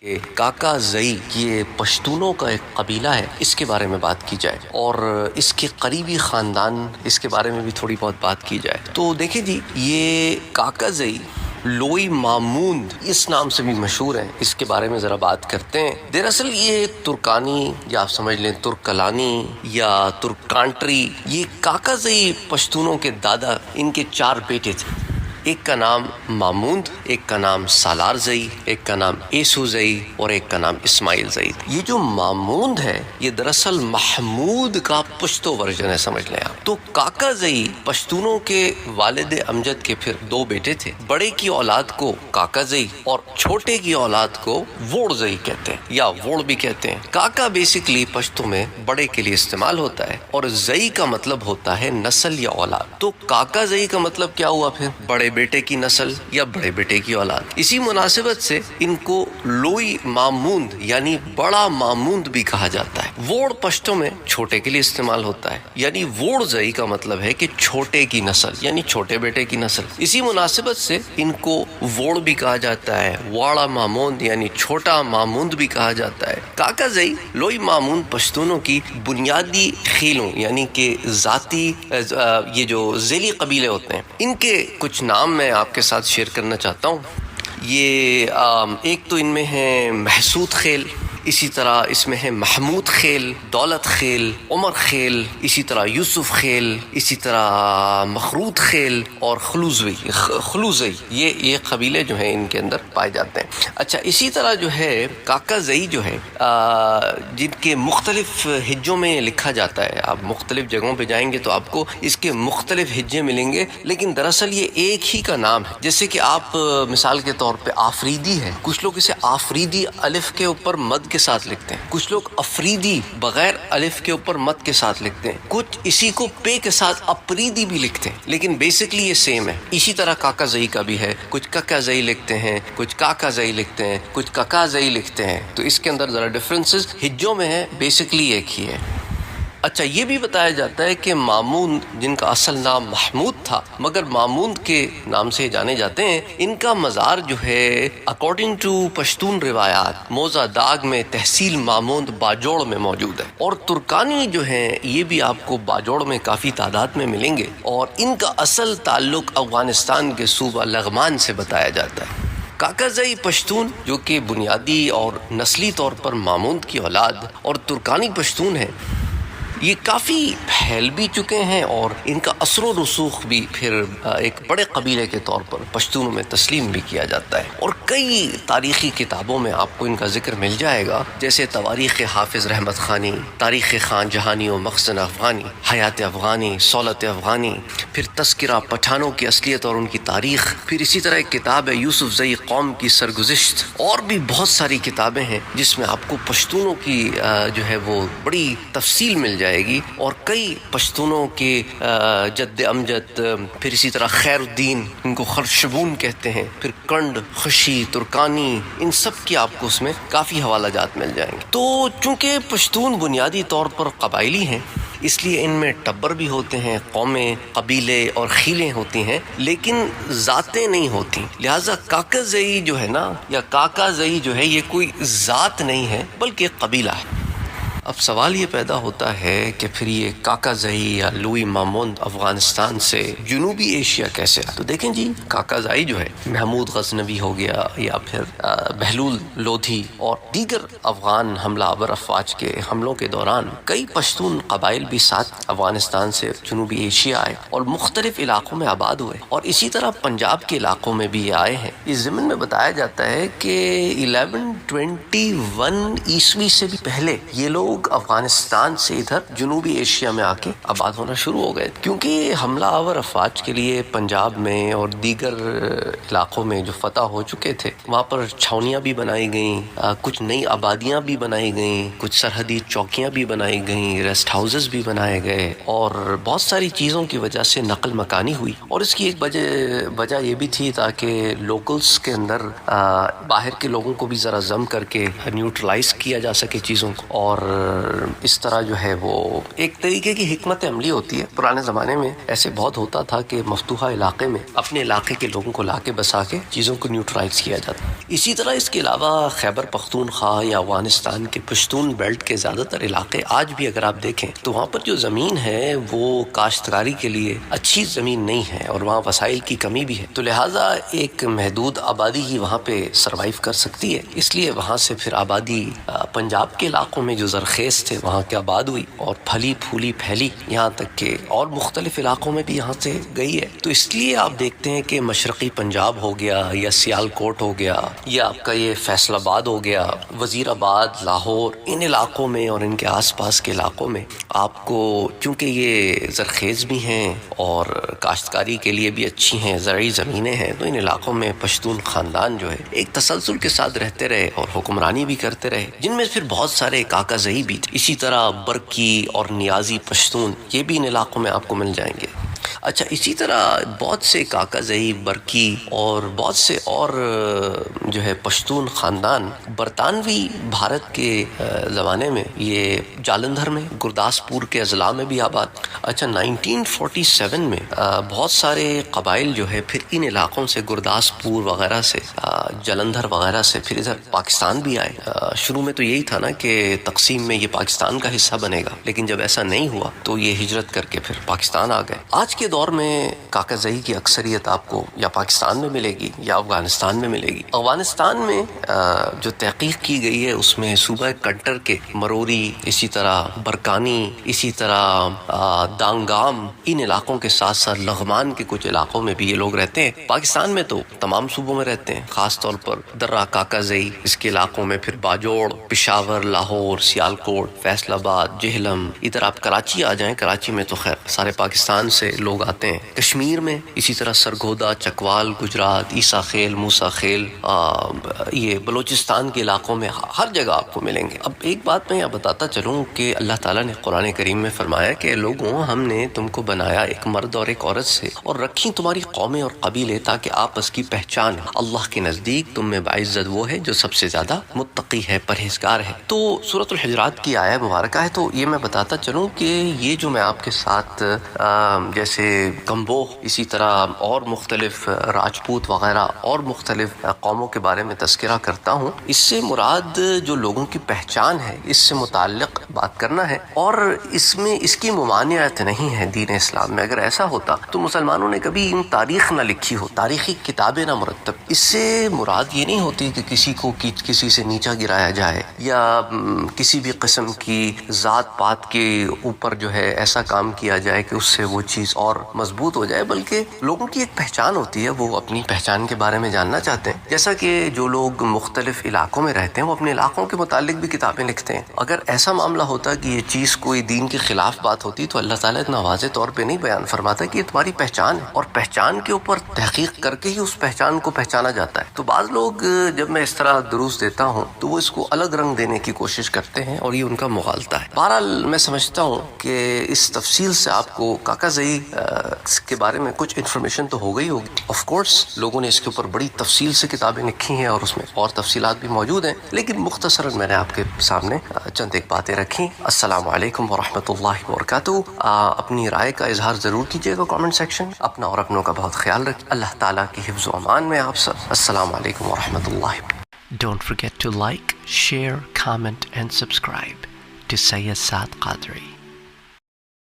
کہ کاکا زئی یہ پشتونوں کا ایک قبیلہ ہے، اس کے بارے میں بات کی جائے اور اس کے قریبی خاندان اس کے بارے میں بھی تھوڑی بہت بات کی جائے تو دیکھیں جی، یہ کاکا زئی لوئی ماموند اس نام سے بھی مشہور ہیں. اس کے بارے میں ذرا بات کرتے ہیں. دراصل یہ ترکانی یا آپ سمجھ لیں ترکلانی یا ترکانٹری، یہ کاکا زئی پشتونوں کے دادا، ان کے 4 بیٹے تھے. ایک کا نام ماموند، ایک کا نام سالار زئی، ایک کا نام ایسو زئی اور ایک کا نام اسماعیل زئی. یہ جو ماموند ہے یہ دراصل محمود کا پشتو ورژن ہے، سمجھ لیں آپ. تو کاکا زئی پشتونوں کے والد امجد کے پھر 2 بیٹے تھے. بڑے کی اولاد کو کاکا زئی اور چھوٹے کی اولاد کو ووڑ زئی کہتے ہیں یا ووڑ بھی کہتے ہیں. کاکا بیسیکلی پشتو میں بڑے کے لیے استعمال ہوتا ہے اور زئی کا مطلب ہوتا ہے نسل یا اولاد. تو کاکا زئی کا مطلب کیا ہوا؟ پھر بڑے بیٹے کی نسل یا بڑے بیٹے کی اولاد. اسی مناسبت سے ان کو لوئی ماموند یعنی بڑا ماموند بھی کہا جاتا ہے. ووڑ پشتو میں چھوٹے کے لیے استعمال ہوتا ہے، یعنی ووڑ زئی کا مطلب ہے کہ چھوٹے کی نسل یعنی چھوٹے بیٹے کی نسل. اسی مناسبت سے ان کو ووڑ بھی کہا جاتا ہے، واڑا ماموند یعنی چھوٹا ماموند بھی کہا جاتا ہے. کاکا زئی لوئی ماموند پشتونوں کی بنیادی خیلوں یعنی کہ ذاتی یہ جو ذیلی قبیلے ہوتے ہیں ان کے کچھ نام میں آپ کے ساتھ شیئر کرنا چاہتا ہوں. یہ ایک تو ان میں ہے محسود خیل، اسی طرح اس میں ہے محمود خیل، دولت خیل، عمر خیل، اسی طرح یوسف خیل، اسی طرح مخروط خیل اور خلوزئی. یہ قبیلے جو ہیں ان کے اندر پائے جاتے ہیں. اچھا، اسی طرح جو ہے کاکا زئی جو ہے جن کے مختلف ہجوں میں لکھا جاتا ہے. آپ مختلف جگہوں پہ جائیں گے تو آپ کو اس کے مختلف ہجے ملیں گے، لیکن دراصل یہ ایک ہی کا نام ہے. جیسے کہ آپ مثال کے طور پہ آفریدی ہے، کچھ لوگ اسے آفریدی الف کے اوپر مد کے ساتھ لکھتے ہیں، کچھ لوگ افریدی بغیر الف کے اوپر مد کے ساتھ لکھتے ہیں، کچھ اسی کو پے کے ساتھ اپریدی بھی لکھتے ہیں، لیکن بیسکلی یہ سیم ہے. اسی طرح کاکا زئی کا بھی ہے، کچھ ککا زئی لکھتے ہیں، کچھ کاکا زئی لکھتے ہیں، کچھ ککا زئی لکھتے ہیں. تو اس کے اندر ذرا ڈفرینسز ہجوں میں ہے، بیسکلی ایک ہی ہے. اچھا، یہ بھی بتایا جاتا ہے کہ ماموند جن کا اصل نام محمود تھا مگر ماموند کے نام سے جانے جاتے ہیں، ان کا مزار جو ہے اکارڈنگ ٹو پشتون روایات موزہ داغ میں تحصیل ماموند باجوڑ میں موجود ہے. اور ترکانی جو ہیں یہ بھی آپ کو باجوڑ میں کافی تعداد میں ملیں گے اور ان کا اصل تعلق افغانستان کے صوبہ لغمان سے بتایا جاتا ہے. کاکا زئی پشتون جو کہ بنیادی اور نسلی طور پر ماموند کی اولاد اور ترکانی پشتون ہیں، یہ کافی پھیل بھی چکے ہیں اور ان کا اثر و رسوخ بھی پھر ایک بڑے قبیلے کے طور پر پشتونوں میں تسلیم بھی کیا جاتا ہے. اور کئی تاریخی کتابوں میں آپ کو ان کا ذکر مل جائے گا، جیسے تواریخ حافظ رحمت خانی، تاریخ خان جہانی و مخزن افغانی، حیات افغانی، سولت افغانی، پھر تذکرہ پٹھانوں کی اصلیت اور ان کی تاریخ. پھر اسی طرح ایک کتاب ہے یوسف زئی قوم کی سرگزشت. اور بھی بہت ساری کتابیں ہیں جس میں آپ کو پشتونوں کی جو ہے وہ بڑی تفصیل مل جائے گی اور کئی پشتونوں کے جد امجد، پھر اسی طرح خیر الدین، ان کو خرشبون کہتے ہیں، پھر کنڈ، خشی، ترکانی، ان سب کی آپ کو اس میں کافی حوالہ جات مل جائیں گے. تو چونکہ پشتون بنیادی طور پر قبائلی ہیں اس لیے ان میں ٹبر بھی ہوتے ہیں، قومیں، قبیلے اور خیلیں ہوتی ہیں، لیکن ذاتیں نہیں ہوتی. لہٰذا کاکا زئی جو ہے نا یا کاکا زئی جو ہے یہ کوئی ذات نہیں ہے بلکہ قبیلہ ہے. اب سوال یہ پیدا ہوتا ہے کہ پھر یہ کاکا زئی یا لوئی ماموند افغانستان سے جنوبی ایشیا کیسے آیا؟ تو دیکھیں جی، کاکا زئی جو ہے محمود غزنوی ہو گیا یا پھر بہلول لودھی اور دیگر افغان حملہ آور افواج کے حملوں کے دوران کئی پشتون قبائل بھی ساتھ افغانستان سے جنوبی ایشیا آئے اور مختلف علاقوں میں آباد ہوئے. اور اسی طرح پنجاب کے علاقوں میں بھی یہ آئے ہیں. اس ضمن میں بتایا جاتا ہے کہ 1121 عیسوی سے بھی پہلے یہ لوگ افغانستان سے ادھر جنوبی ایشیا میں آ کے آباد ہونا شروع ہو گئے، کیونکہ حملہ آور افواج کے لیے پنجاب میں اور دیگر علاقوں میں جو فتح ہو چکے تھے وہاں پر چھاونیاں بھی بنائی گئیں، کچھ نئی آبادیاں بھی بنائی گئیں، کچھ سرحدی چوکیاں بھی بنائی گئیں، ریسٹ ہاؤسز بھی بنائے گئے اور بہت ساری چیزوں کی وجہ سے نقل مکانی ہوئی. اور اس کی ایک وجہ یہ بھی تھی تاکہ لوکلز کے اندر باہر کے لوگوں کو بھی ذرا ضم کر کے نیوٹرلائز کیا جا سکے چیزوں کو. اور اس طرح جو ہے وہ ایک طریقے کی حکمت عملی ہوتی ہے. پرانے زمانے میں ایسے بہت ہوتا تھا کہ مفتوحہ علاقے میں اپنے علاقے کے لوگوں کو لا کے بسا کے چیزوں کو نیوٹرلائز کیا جاتا. اسی طرح اس کے علاوہ خیبر پختونخوا یا افغانستان کے پشتون بیلٹ کے زیادہ تر علاقے آج بھی اگر آپ دیکھیں تو وہاں پر جو زمین ہے وہ کاشتکاری کے لیے اچھی زمین نہیں ہے اور وہاں وسائل کی کمی بھی ہے. تو لہٰذا ایک محدود آبادی ہی وہاں پہ سروائیو کر سکتی ہے. اس لیے وہاں سے پھر آبادی پنجاب کے علاقوں میں جو زرخیز تھے وہاں کے آباد ہوئی اور پھلی پھولی پھیلی یہاں تک کہ اور مختلف علاقوں میں بھی یہاں سے گئی ہے. تو اس لیے آپ دیکھتے ہیں کہ مشرقی پنجاب ہو گیا یا سیال کوٹ ہو گیا یا آپ کا یہ فیصل آباد ہو گیا، وزیر آباد، لاہور، ان علاقوں میں اور ان کے آس پاس کے علاقوں میں آپ کو چونکہ یہ زرخیز بھی ہیں اور کاشتکاری کے لیے بھی اچھی ہیں، زرعی زمینیں ہیں، تو ان علاقوں میں پشتون خاندان جو ہے ایک تسلسل کے ساتھ رہتے رہے اور حکمرانی بھی کرتے رہے، جن میں پھر بہت سارے کاکا زئی بھی تھے. اسی طرح برکی اور نیازی پشتون یہ بھی ان علاقوں میں آپ کو مل جائیں گے. اچھا، اسی طرح بہت سے کاکا زئی، برکی اور بہت سے اور جو ہے پشتون خاندان برطانوی بھارت کے زمانے میں یہ جالندھر میں، گرداسپور کے اضلاع میں بھی آباد. اچھا، 1947 میں بہت سارے قبائل جو ہے پھر ان علاقوں سے، گرداسپور وغیرہ سے، جلندھر وغیرہ سے پھر ادھر پاکستان بھی آئے. شروع میں تو یہی تھا نا کہ تقسیم میں یہ پاکستان کا حصہ بنے گا، لیکن جب ایسا نہیں ہوا تو یہ ہجرت کر کے پھر پاکستان آ گئے. آج کے دور میں کاکا زئی کی اکثریت آپ کو یا پاکستان میں ملے گی یا افغانستان میں ملے گی. افغانستان میں جو تحقیق کی گئی ہے اس میں صوبہ کنٹر کے مروری، اسی طرح برکانی، اسی طرح دانگام، ان علاقوں کے ساتھ ساتھ لغمان کے کچھ علاقوں میں بھی یہ لوگ رہتے ہیں. پاکستان میں تو تمام صوبوں میں رہتے ہیں، خاص طور پر درہ کاکا زئی اس کے علاقوں میں، پھر باجوڑ، پشاور، لاہور، سیال کوٹ، فیصل آباد، جہلم. ادھر آپ کراچی آ جائیں، کراچی میں تو خیر سارے پاکستان سے لوگ آتے ہیں. کشمیر میں اسی طرح سرگودا، چکوال، گجرات، عیسیٰ خیل، موسیٰ خیل، یہ بلوچستان کے علاقوں میں ہر جگہ آپ کو ملیں گے. اب ایک بات میں یہ بتاتا چلوں کہ اللہ تعالیٰ نے قرآن کریم میں فرمایا کہ لوگوں، ہم نے تم کو بنایا ایک مرد اور ایک عورت سے اور رکھی تمہاری قومیں اور قبیلے تاکہ آپس کی پہچان ہے. اللہ کے نزدیک تم میں باعزت وہ ہے جو سب سے زیادہ متقی ہے، پرہیزگار ہے. تو سورۃ الحجرات کی آیہ مبارکہ ہے. تو یہ میں بتاتا چلوں کہ یہ جو میں آپ کے ساتھ جیسے کمبوہ، اسی طرح اور مختلف راجپوت وغیرہ اور مختلف قوموں کے بارے میں تذکرہ کرتا ہوں، اس سے مراد جو لوگوں کی پہچان ہے اس سے متعلق بات کرنا ہے، اور اس میں اس کی ممانعت نہیں ہے دین اسلام میں. اگر ایسا ہوتا تو مسلمانوں نے کبھی ان تاریخ نہ لکھی ہو، تاریخی کتابیں نہ مرتب. اس سے مراد یہ نہیں ہوتی کہ کسی کو کسی سے نیچا گرایا جائے یا کسی بھی قسم کی ذات پات کے اوپر جو ہے ایسا کام کیا جائے کہ اس سے وہ چیز اور مضبوط ہو جائے، بلکہ لوگوں کی ایک پہچان ہوتی ہے، وہ اپنی پہچان کے بارے میں جاننا چاہتے ہیں. جیسا کہ جو لوگ مختلف علاقوں میں رہتے ہیں وہ اپنے علاقوں کے متعلق بھی کتابیں لکھتے ہیں. اگر ایسا معاملہ ہوتا کہ یہ چیز کوئی دین کے خلاف بات ہوتی تو اللہ تعالیٰ اتنا واضح طور پہ نہیں بیان فرماتا کہ یہ تمہاری پہچان ہے، اور پہچان کے اوپر تحقیق کر کے ہی اس پہچان کو پہچانا جاتا ہے. تو بعض لوگ جب میں اس طرح دروس دیتا ہوں تو وہ اس کو الگ رنگ دینے کی کوشش کرتے ہیں اور یہ ان کا مغالطہ ہے. بہرحال میں سمجھتا ہوں کہ اس تفصیل سے آپ کو کاکا زئی کے بارے میں کچھ انفارمیشن تو ہو گئی ہوگی. آف کورس لوگوں نے اس کے اوپر بڑی تفصیل سے کتابیں لکھی ہیں اور اس میں اور تفصیلات بھی موجود ہیں، لیکن مختصراً میں نے آپ کے سامنے چند ایک باتیں رکھی. السلام علیکم ورحمۃ اللہ وبرکاتہ. اپنی رائے کا اظہار ضرور کیجیے گا کامنٹ سیکشن. اپنا اور اپنوں کا بہت خیال رکھیں. اللہ تعالیٰ کی حفظ و امان میں آپ سب. السلام علیکم ورحمۃ اللہ. Don't forget to like, share, comment and subscribe to Sayyid Saad Qadri.